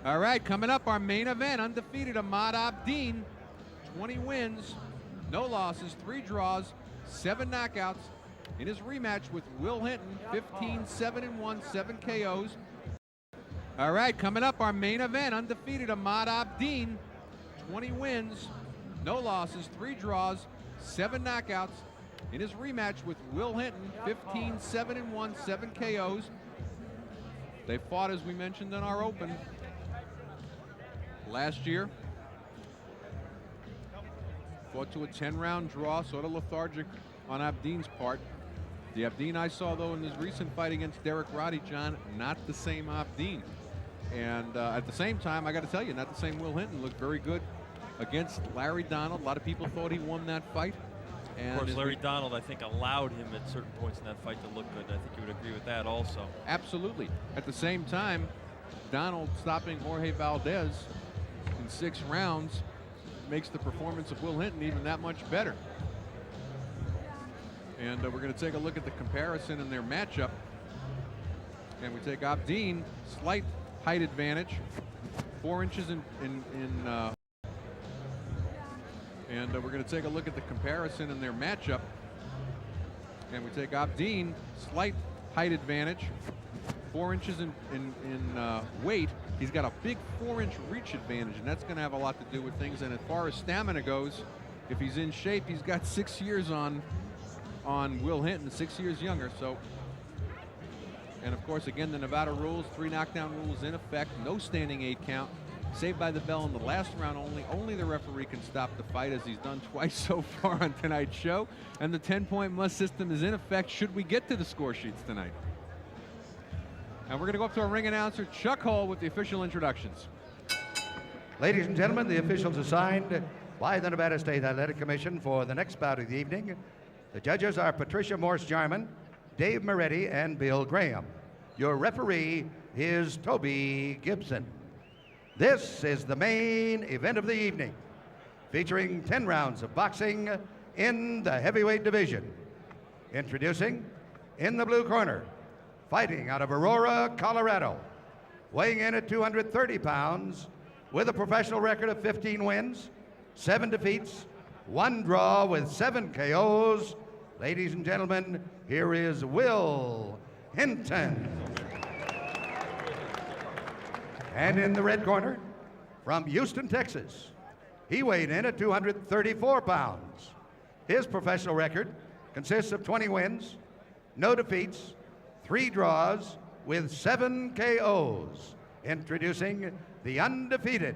All right, coming up, our main event, undefeated Ahmad Abion, 20 wins, no losses, 3 draws, 7 knockouts. In his rematch with Will Hinton, 15-7-1, 7 KOs. All right, coming up, our main event, undefeated Ahmad Abion, 20 wins, no losses, 3 draws, 7 knockouts. In his rematch with Will Hinton, 15-7-1, 7 KOs. They fought, as we mentioned in our open, last year. Fought to a 10-round draw, sort of lethargic on Abdeen's part. The Abion I saw, though, in his recent fight against Derek Roddy, John, not the same Abion. And at the same time, I got to tell you, not the same Will Hinton. Looked very good against Larry Donald. A lot of people thought he won that fight. And of course, Larry Donald, I think, allowed him at certain points in that fight to look good. I think you would agree with that also. Absolutely. At the same time, Donald stopping Jorge Valdez in 6 rounds makes the performance of Will Hinton even that much better. And we're going to take a look at the comparison in their matchup. And we take Abion, slight height advantage, 4 inches and we're going to take a look at the comparison in their matchup. And we take Abion, slight height advantage, 4 inches in weight. He's got a big 4-inch reach advantage, and that's going to have a lot to do with things. And as far as stamina goes, if he's in shape, he's got 6 years on Will Hinton, 6 years younger. So, and of course, again, the Nevada rules, 3 knockdown rules in effect, no standing 8 count. Saved by the bell in the last round only. Only the referee can stop the fight, as he's done twice so far on tonight's show. And the 10-point must system is in effect should we get to the score sheets tonight. And we're going to go up to our ring announcer, Chuck Hull, with the official introductions. Ladies and gentlemen, the officials assigned by the Nevada State Athletic Commission for the next bout of the evening. The judges are Patricia Morse-Jarman, Dave Moretti, and Bill Graham. Your referee is Toby Gibson. This is the main event of the evening, featuring 10 rounds of boxing in the heavyweight division. Introducing, in the blue corner, fighting out of Aurora, Colorado, weighing in at 230 pounds, with a professional record of 15 wins, 7 defeats, 1 draw with 7 KOs. Ladies and gentlemen, here is Will Hinton. And in the red corner, from Houston, Texas, he weighed in at 234 pounds. His professional record consists of 20 wins, no defeats, 3 draws with 7 KOs. Introducing the undefeated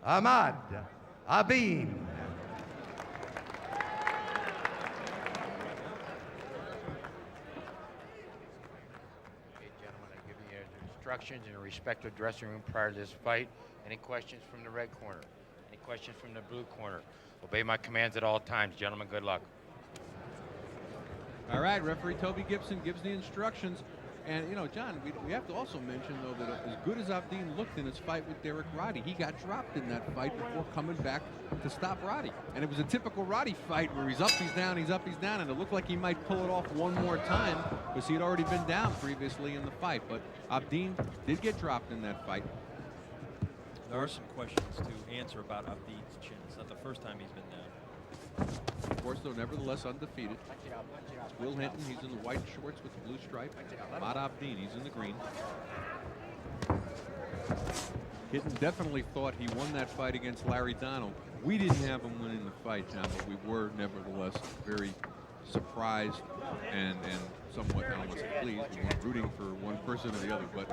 Ahmad Abion. Instructions in a respective dressing room prior to this fight. Any questions from the red corner? Any questions from the blue corner? Obey my commands at all times. Gentlemen, good luck. All right, referee Toby Gibson gives the instructions. And, you know, John, we have to also mention, though, that as good as Abion looked in his fight with Derek Roddy, he got dropped in that fight before coming back to stop Roddy. And it was a typical Roddy fight where he's up, he's down, he's up, he's down, and it looked like he might pull it off one more time because he had already been down previously in the fight. But Abion did get dropped in that fight. There are some questions to answer about Abdeen's chin. It's not the first time he's been down. Of course, though, nevertheless undefeated. It's Will Hinton, he's in the white shorts with the blue stripe. Ahmad Abion, he's in the green. Hinton definitely thought he won that fight against Larry Donald. We didn't have him winning the fight, John, but we were nevertheless very surprised and somewhat, I don't want to say pleased. We weren't rooting for one person or the other, but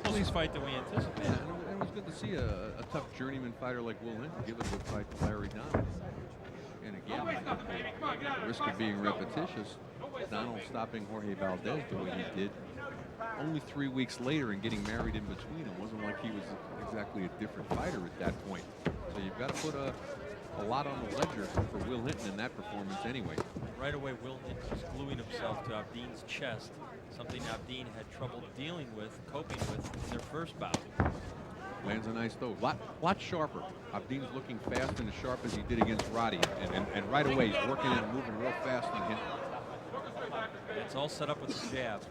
Closest fight that we anticipated. yeah, and it was good to see a tough journeyman fighter like Will Hinton give a good fight to Larry Donald. And again, at the risk of being repetitious, Donald stopping Jorge Valdez the way he did only 3 weeks later and getting married in between. It wasn't like he was exactly a different fighter at that point. So you've got to put a lot on the ledger for Will Hinton in that performance anyway. Right away, Will Hinton was gluing himself to Abdeen's chest, something Abion had trouble dealing with, coping with in their first bout. Lands a nice throw. Lot sharper. Abdeen's looking fast and as sharp as he did against Roddy. And right away, he's working and moving real fast on him. It's all set up with the jab.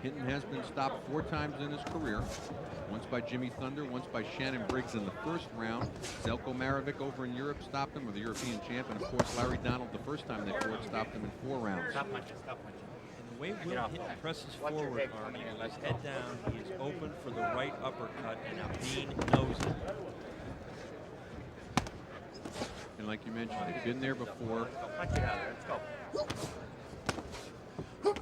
Hinton has been stopped 4 times in his career. Once by Jimmy Thunder, once by Shannon Briggs in the first round. Zelko Marovic over in Europe stopped him, or the European champ. And of course, Larry Donald, the first time they fought, stopped him in 4 rounds. Stop punching, stop punching. And the way Will Hinton presses forward, Arnie, with his head down, he is open for the right uppercut, and Abdeen knows it. And like you mentioned, they've been there before. Punch it out there. Let's go.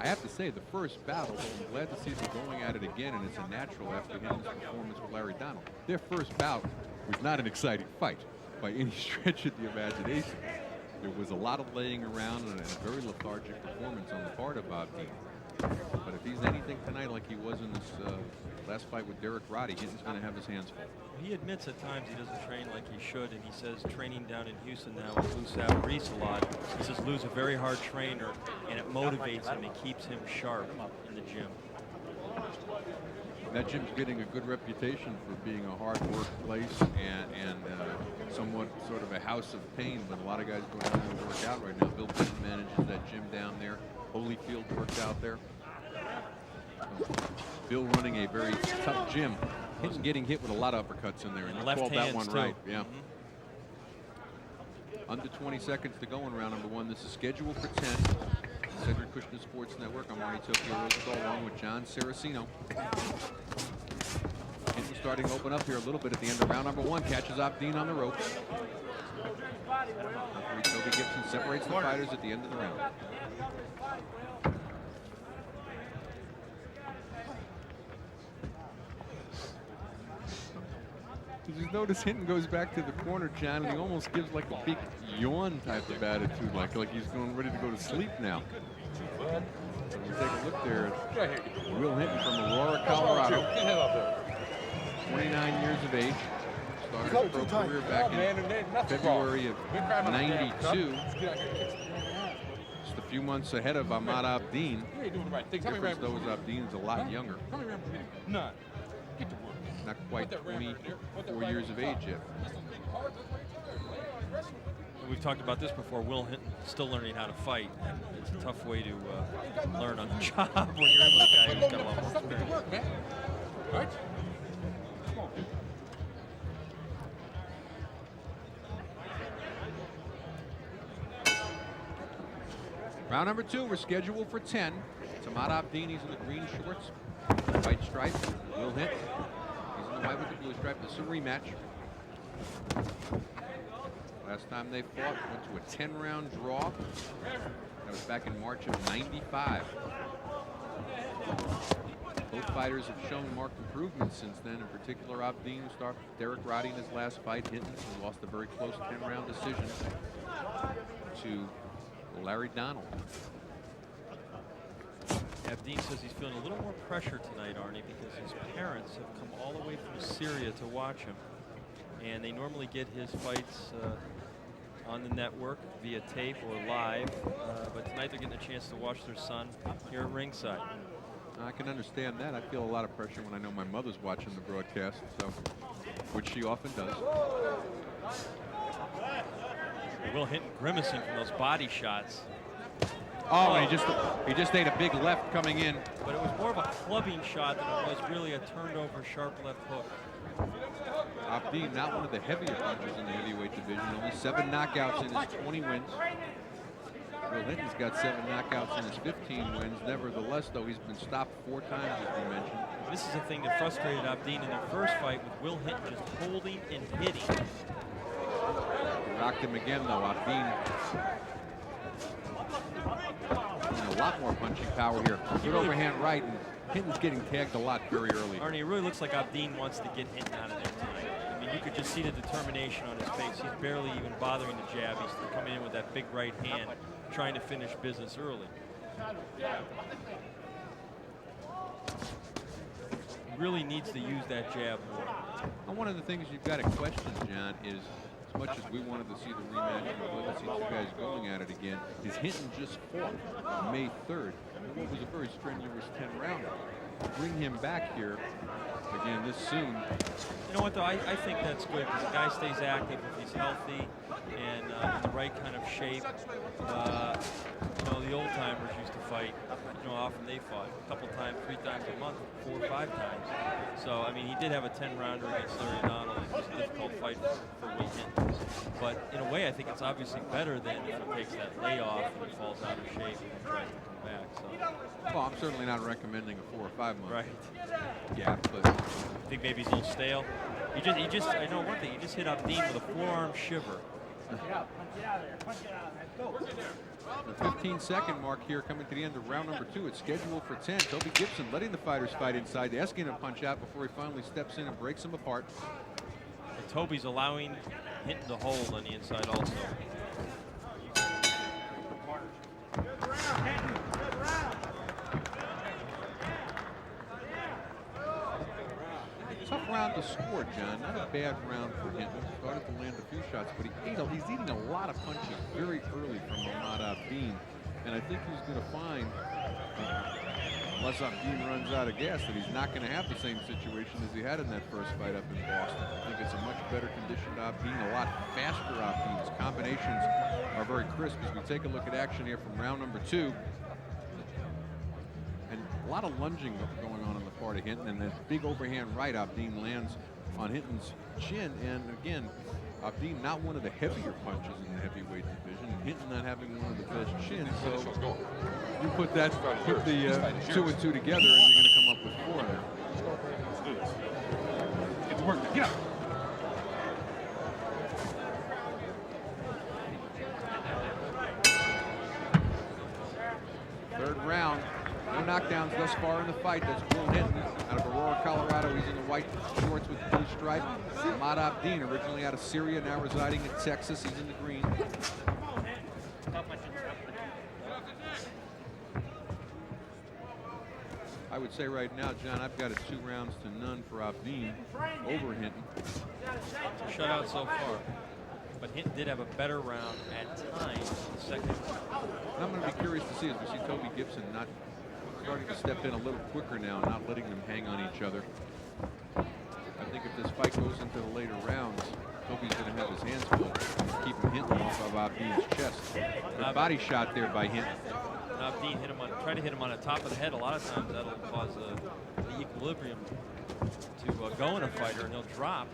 I have to say, the first battle, I'm glad to see them going at it again, and it's a natural after Hinton's performance with Larry Donald. Their first bout was not an exciting fight by any stretch of the imagination. There was a lot of laying around and a very lethargic performance on the part of Abdeen. But if he's anything tonight like he was in this last fight with Derek Roddy, Hinton's going to have his hands full. He admits at times he doesn't train like he should, and he says training down in Houston now with Lou Savarese a lot. He says Lou's a very hard trainer, and it motivates him and keeps him sharp in the gym. That gym's getting a good reputation for being a hard work place and somewhat sort of a house of pain, but a lot of guys go down there and work out right now. Bill Hinton manages that gym down there. Holyfield works out there. Bill running a very tough gym. Hinton getting hit with a lot of uppercuts in there, and you left called that hands one too. right. Yeah. Under 20 seconds to go in round number 1. This is scheduled for 10. Cedric Kushner Sports Network. I'm Arnie Tokyo Rosenthal along with John Saraceno. Hinton starting to open up here a little bit at the end of round number 1. Catches Abdeen on the ropes. Referee Toby Gibson separates the fighters at the end of the round. You just notice Hinton goes back to the corner, John, and he almost gives like a big yawn type of attitude, like he's going ready to go to sleep now. And we take a look there at Will Hinton from Aurora, Colorado. 29 years of age. Started his pro career back in February of '92. Just a few months ahead of Ahmad Abion. Difference though is Abdeen's a lot younger. Not quite 24 years of age yet. We've talked about this before. Will Hinton still learning how to fight. And it's a tough way to learn on the job when you're in with a guy who's got a lot more experience. Round number 2, we're scheduled for 10. It's Ahmad Abion, he's in the green shorts, white stripe. Will Hinton, he's in the white with the blue stripe. This is a rematch. Last time they fought went to a 10-round draw. That was back in March of '95. Both fighters have shown marked improvements since then. In particular, Abdeen started Derek Roddy in his last fight. Hinton lost a very close 10-round decision to Larry Donald. Abdeen says he's feeling a little more pressure tonight, Arnie, because his parents have come all the way from Syria to watch him. And they normally get his fights on the network via tape or live. But tonight they're getting a chance to watch their son here at ringside. I can understand that. I feel a lot of pressure when I know my mother's watching the broadcast, so which she often does. Will Hinton grimacing from those body shots. Oh, and he just ate a big left coming in. But it was more of a clubbing shot than it was really a turned over sharp left hook. Abdeen, not one of the heavier punchers in the heavyweight division. Only 7 knockouts in his 20 wins. Will Hinton's got 7 knockouts in his 15 wins. Nevertheless, though, he's been stopped 4 times, as we mentioned. This is the thing that frustrated Abdeen in their first fight, with Will Hinton just holding and hitting. Rocked him again, though. Abdeen a lot more punching power here. Good overhand right, and Hinton's getting tagged a lot very early. Arnie, it really looks like Abdeen wants to get Hinton out of there tonight. I mean, you could just see the determination on his face. He's barely even bothering the jab. He's coming in with that big right hand, trying to finish business early. He really needs to use that jab more. And one of the things you've got to question, John, is as much as we wanted to see the rematch and we wanted to see 2 guys going at it again, is Hinton just fought May 3rd what was a very strenuous 10-rounder. Bring him back here again this soon. You know what, though? I think that's good because the guy stays active if he's healthy and in the right kind of shape. You know, the old-timers used to fight. You know, often they fought a couple times, 3 times a month, 4 or 5 times. So, I mean, he did have a 10-rounder against Larry O'Donnell. It was a difficult fight for Will Hinton. But in a way, I think it's obviously better than if he takes that layoff and he falls out of shape and tries to come back. So. Well, I'm certainly not recommending a 4 or 5 month gap, but I think maybe he's a little stale. I know one thing, he just hit Abdeen with a forearm shiver. the 15-second mark here coming to the end of round number 2. It's scheduled for 10. Toby Gibson letting the fighters fight inside, asking him to punch out before he finally steps in and breaks them apart. And Toby's allowing Hinton to hold on the inside also. Tough round to score, John. Not a bad round for Hinton. Started to land a few shots, but he's eating a lot of punches very early from Ahmad Abion. And I think he's going to find, unless Abion runs out of gas, that he's not going to have the same situation as he had in that first fight up in Boston. I think it's a much better conditioned Abion, a lot faster Abion. His combinations are very crisp as we take a look at action here from round number 2. And a lot of lunging going on the part of Hinton, and that big overhand right Abion lands on Hinton's chin. And again, Abion not one of the heavier punches in the heavyweight division, and Hinton not having one of the best chins. So you put the 2 and 2 together, and you're going to come up with 4 there. Get to work. Get up. Third round. No knockdowns thus far in the fight. That's Will Hinton out of Aurora, Colorado. He's in the white shorts with the blue stripe. Ahmad Abion, originally out of Syria, now residing in Texas. He's in the green. I would say right now, John, I've got it 2 rounds to none for Abion over Hinton. Shutout so far. But Hinton did have a better round at times in the second round. I'm going to be curious to see as we see Toby Gibson not starting to step in a little quicker now, not letting them hang on each other. I think if this fight goes into the later rounds, Toby's going to have his hands full, keeping Hinton off of Abdeen's chest. Good body shot there by Hinton. Abdeen try to hit him on the top of the head. A lot of times that'll cause the equilibrium to go in a fighter, and he'll drop.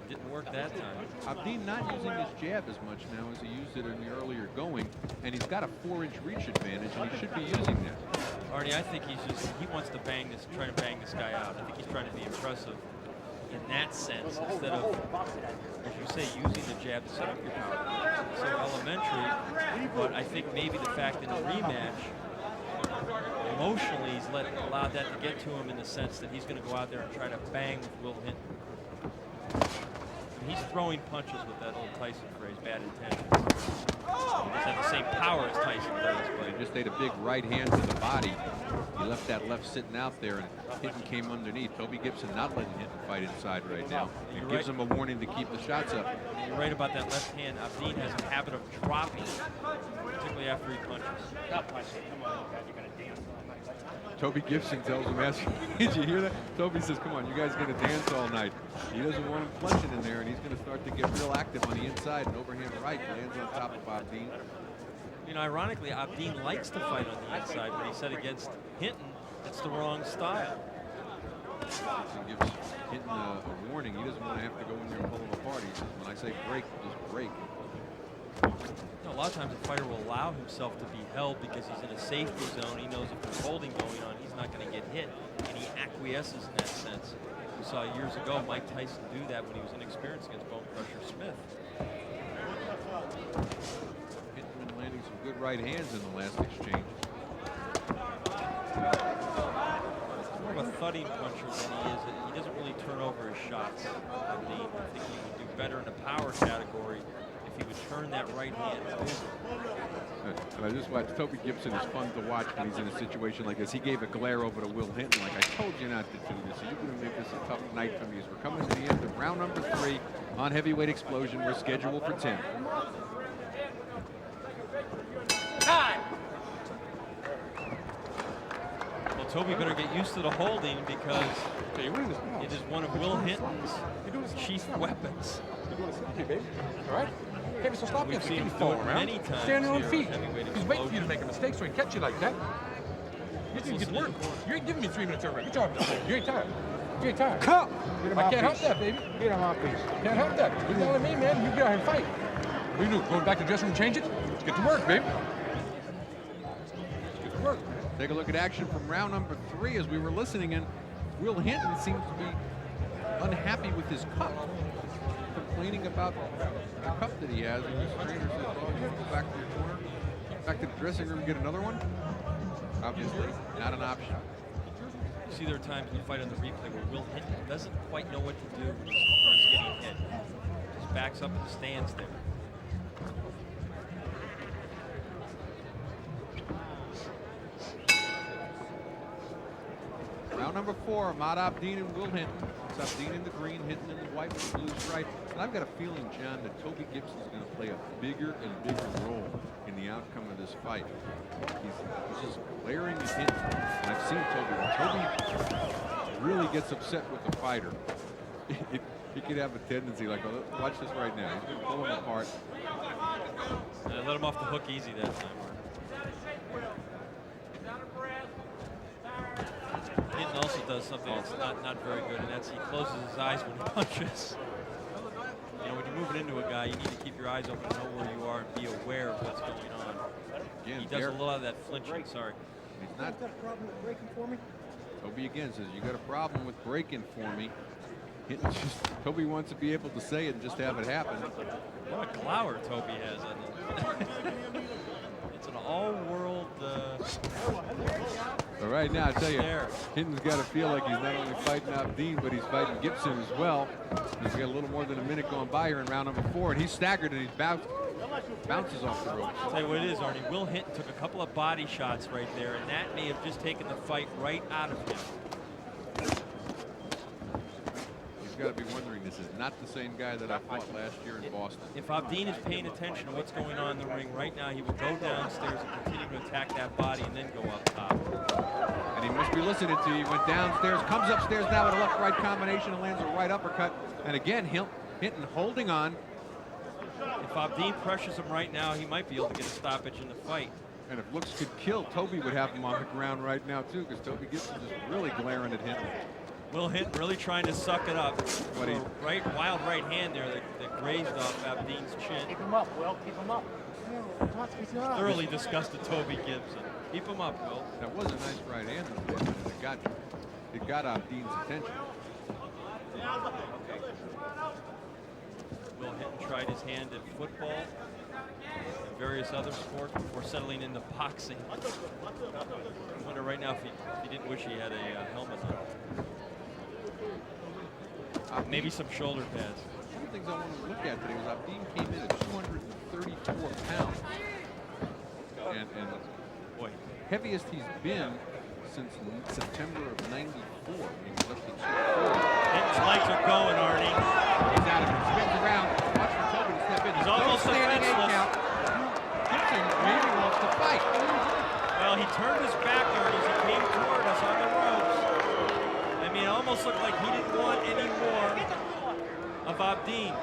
Didn't work that time. Abion not using his jab as much now as he used it in the earlier going, and he's got a 4-inch reach advantage, and he should be using that. Arnie, I think he wants to try to bang this guy out. I think he's trying to be impressive in that sense instead of, as you say, using the jab to set up your power. So elementary, but I think maybe the fact in the rematch, emotionally, he's allowed that to get to him in the sense that he's going to go out there and try to bang with Will Hinton. He's throwing punches with that old Tyson phrase, bad intentions. He doesn't have the same power as Tyson does, but He just ate a big right hand to the body. He left that left sitting out there, and Hinton came underneath. Toby Gibson not letting Hinton fight inside right now. It gives him a warning to keep the shots up. You're right about that left hand. Abdeen has a habit of dropping, particularly after he punches. Stop punching. Come on, guys. You're going to dance all night. Toby Gibson tells him, did you hear that? Toby says, come on, you guys going to dance all night. He doesn't want him punching in there, and he's going to start to get real active on the inside. And overhand right lands on top of Abdeen. You know, ironically, Abdeen likes to fight on the inside. When he said against Hinton, it's the wrong style. Gibson gives Hinton a warning. He doesn't want to have to go in there and pull him apart. He says, when I say break, just break. You know, a lot of times a fighter will allow himself to be held because he's in a safety zone. He knows if there's holding going on, he's not going to get hit, and he acquiesces in that sense. We saw years ago Mike Tyson do that when he was inexperienced against Bone Crusher Smith. Hinton been landing some good right hands in the last exchange. He's more of a thudding puncher than he is. He doesn't really turn over his shots. I think he would do better in the power category if he would turn that right hand over. And I just watched Toby Gibson is fun to watch when he's in a situation like this. He gave a glare over to Will Hinton like, I told you not to do this. So you're going to make this a tough night for me as we're coming to the end of round number 3 on Heavyweight Explosion. We're scheduled for 10. Time. Toby better get used to the holding because Okay, you're winning this. it is one of Will Hinton's chief weapons. You're doing this. Okay, baby. All right? Okay, so stop We've getting seen him fall do it around. many times Stand on here feet. at heavyweight He's waiting for you to explosion. make a mistake so he catch you like that. You didn't get work. You ain't giving me 3 minutes already. Good job. You ain't tired. You ain't tired. Come! I can't help that, baby. Get him off piece. Can't help that. You telling me, man, you get out here and fight. What do you do? Go back to the dressing room, change it? Let's get to work, baby. Let's get to work. Take a look at action from round number 3 as we were listening, and Will Hinton seems to be unhappy with his cup, complaining about the cup that he has, and his trainer says, "Oh, you go back to your corner, back to the dressing room, and get another one." Obviously, not an option. You see there are times in the fight on the replay where Will Hinton doesn't quite know what to do when he's getting hit. Just backs up and stands there. Round number 4, Ahmad Abion and Will Hinton. It's Abion in the green, Hinton in the white with the blue stripe. And I've got a feeling, John, that Toby Gibson's going to play a bigger and bigger role in the outcome of this fight. He's just glaring at Hinton. And I've seen Toby. When Toby really gets upset with the fighter, he could have a tendency like, oh, watch this right now. He's going to pull him apart. And I let him off the hook easy that time. Hinton also does something that's not very good, and that's he closes his eyes when he punches. You know, when you're moving into a guy, you need to keep your eyes open, know where you are, and be aware of what's going on. Again, He does a lot of that flinching. Sorry. He's not. Toby again says, you got a problem with breaking for me. Hinton just, Toby wants to be able to say it and just have it happen. What a glower Toby has on him. It's an all-world But right now, I tell you, stare. Hinton's got to feel like he's not only fighting Abion, but he's fighting Gibson as well. He's got a little more than a minute going by here in round number 4, and he's staggered and he bounces off the ropes. I'll tell you what it is, Arnie. Will Hinton took a couple of body shots right there, and that may have just taken the fight right out of him. He's got to be wondering, this is not the same guy that I fought last year in Boston. If Abion is paying attention to what's going on in the ring right now, he will go downstairs and continue to attack that body and then go up top. And he must be listening to you. He went downstairs, comes upstairs now with a left-right combination and lands a right uppercut. And again, Hinton holding on. If Abion pressures him right now, he might be able to get a stoppage in the fight. And if looks could kill, Toby would have him on the ground right now, too, because Toby Gibson is really glaring at Hinton. Will Hinton really trying to suck it up. But he- Wild right hand there that grazed off Abdeen's chin. Keep him up, Will. Keep him up. Thoroughly disgusted Toby Gibson. Keep him up, Will. That was a nice right hand. It got Abdeen's attention. Will Hinton tried his hand at football and various other sports before settling into boxing. I wonder right now if he didn't wish he had a helmet on. Maybe some shoulder pads. One of the things I wanted to look at today was Abion came in at 234 pounds. And Boy, heaviest he's been since September of '94. He was up to 240. Hinton's legs are going, Arnie. He's out of it. Spins around. Watch for Toby to step in. He's No almost standing eight defenseless. count. Gibson maybe wants to fight. Well, he turned his back, Arnie, as he came toward us on the ropes. I mean, it almost looked like he didn't want any more of Abion.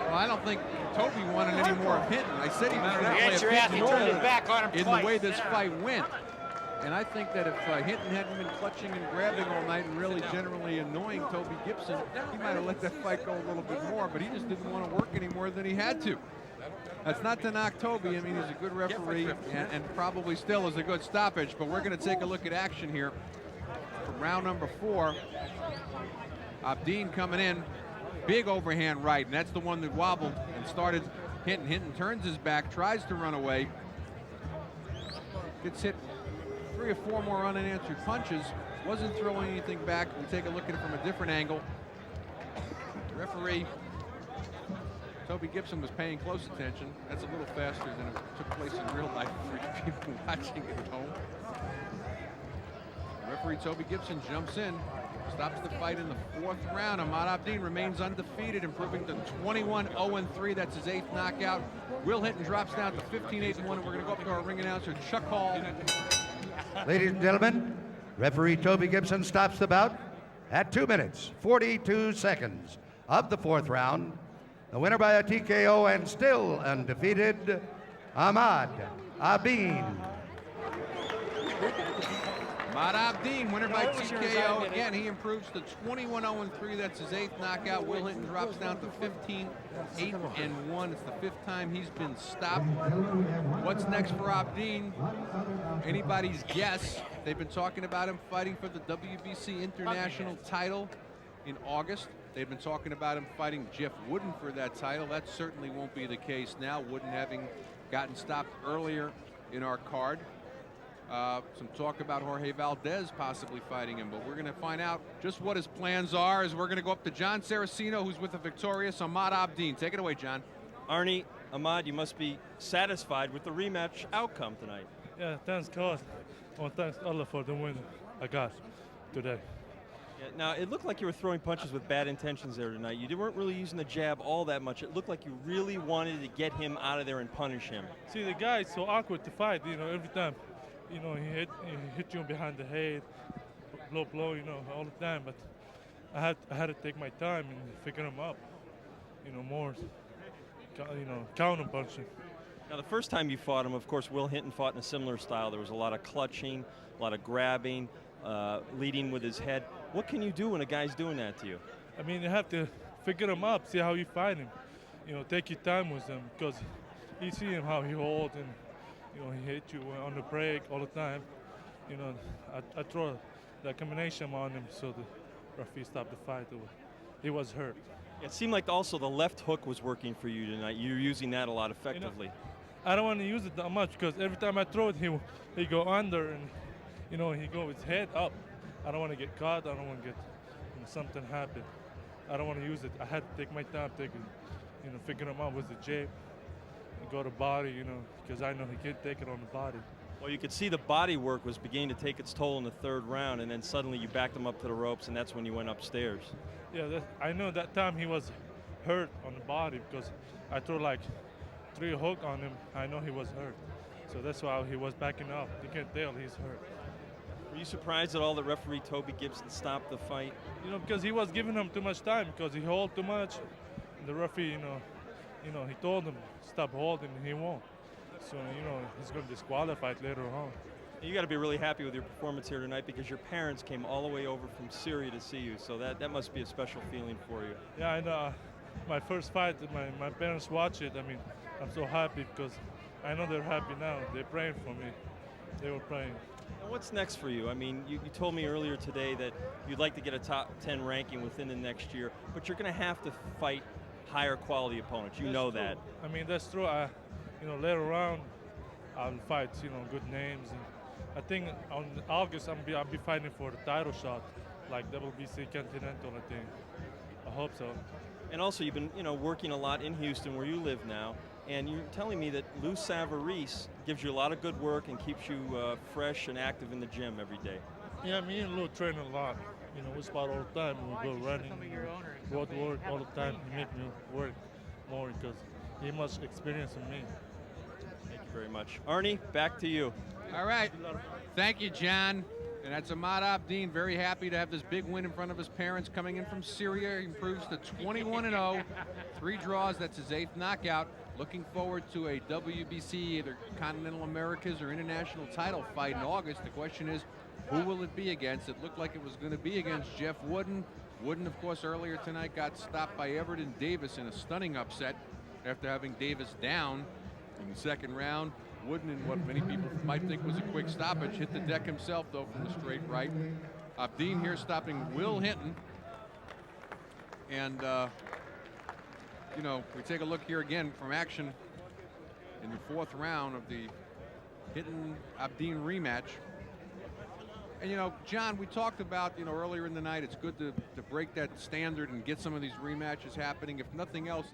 Well, I don't think Toby wanted any more of Hinton. I said he was going to play Get a your ass. He big turned role his back on him in twice. the way this fight went. And I think that if Hinton hadn't been clutching and grabbing all night and really generally annoying Toby Gibson, he might have let that fight go a little bit more, but he just didn't want to work any more than he had to. That's not to knock Toby. I mean, he's a good referee and probably still is a good stoppage, but we're going to take a look at action here from round number 4. Abion coming in, big overhand right, and that's the one that wobbled and started Hinton. Hinton turns his back, tries to run away, gets hit 3 or 4 more unanswered punches, wasn't throwing anything back. We take a look at it from a different angle. Referee Toby Gibson was paying close attention. That's a little faster than it took place in real life for you people watching at home. Referee Toby Gibson jumps in, stops the fight in the 4th round. Ahmad Abion remains undefeated, improving to 21-0-3. That's his 8th knockout. Will Hinton drops down to 15-8-1, and we're going to go up to our ring announcer, Chuck Hall. Ladies and gentlemen, referee Toby Gibson stops the bout at 2 minutes, 42 seconds of the 4th round. The winner by a TKO and still undefeated, Ahmad Abion. Ahmad Abion, winner by TKO. Again, he improves to 21-0-3. That's his 8th knockout. Will Hinton drops down to 15-8-1. It's the 5th time he's been stopped. What's next for Abion? Anybody's guess. They've been talking about him fighting for the WBC International title in August. They've been talking about him fighting Jeff Wooden for that title. That certainly won't be the case now, Wooden having gotten stopped earlier in our card. Some talk about Jorge Valdez possibly fighting him, but we're going to find out just what his plans are as we're going to go up to John Saraceno, who's with the victorious Ahmad Abion. Take it away, John. Arnie, Ahmad, you must be satisfied with the rematch outcome tonight. Yeah, thanks God. Well, thanks Allah for the win I got today. Yeah, now, it looked like you were throwing punches with bad intentions there tonight. You weren't really using the jab all that much. It looked like you really wanted to get him out of there and punish him. See, the guy is so awkward to fight, every time. He hit you behind the head, blow, all the time. But I had to take my time and figure him up, more, counter punching. Now, the first time you fought him, of course, Will Hinton fought in a similar style. There was a lot of clutching, a lot of grabbing, leading with his head. What can you do when a guy's doing that to you? I mean, you have to figure him up, see how you fight him. Take your time with him because you see him how he holds and he hit you on the break all the time. I throw that combination on him so the referee stopped the fight. He was hurt. It seemed like also the left hook was working for you tonight. You're using that a lot effectively. I don't want to use it that much because every time I throw it, he go under and he go with his head up. I don't want to get caught. I don't want to get something happen. I don't want to use it. I had to take my time, figure him out with the jab. Go to body, because I know he can't take it on the body. Well, you could see the body work was beginning to take its toll in the 3rd round, and then suddenly you backed him up to the ropes, and that's when you went upstairs. Yeah, I know that time he was hurt on the body because I threw like 3 hooks on him. I know he was hurt. So that's why he was backing up. You can tell he's hurt. Were you surprised at all that referee Toby Gibson stopped the fight? Because he was giving him too much time because he held too much. And the referee, he told him stop holding and he won't. So, he's going to disqualify later on. You got to be really happy with your performance here tonight because your parents came all the way over from Syria to see you. So that must be a special feeling for you. Yeah, and my first fight, my parents watch it. I mean, I'm so happy because I know they're happy now. They're praying for me. They were praying. And what's next for you? I mean, you told me earlier today that you'd like to get a top 10 ranking within the next year, but you're going to have to fight higher quality opponents. You know that. I mean, that's true. Later on, I'll fight, good names. And I think on August, I'll be fighting for the title shot, like WBC Continental, I think. I hope so. And also, you've been, working a lot in Houston, where you live now, and you're telling me that Lou Savarese gives you a lot of good work and keeps you fresh and active in the gym every day. Yeah, me and Lou train a lot. We spot all the time. We go running, go to work all the time. He make me work more because he much experience than me. Thank you very much. Arnie, back to you. All right. Thank you, John. And that's Ahmad Abion, very happy to have this big win in front of his parents coming in from Syria. He improves to 21-0, 3 draws. That's his 8th knockout. Looking forward to a WBC, either Continental Americas or International title fight in August. The question is, who will it be against? It looked like it was going to be against Jeff Wooden. Wooden, of course, earlier tonight got stopped by Everton Davis in a stunning upset after having Davis down in the 2nd round. Wooden, in what many people might think was a quick stoppage, hit the deck himself, though, from the straight right. Abion here stopping Will Hinton. And, we take a look here again from action in the 4th round of the Hinton-Abion rematch. And, John, we talked about, earlier in the night, it's good to break that standard and get some of these rematches happening. If nothing else,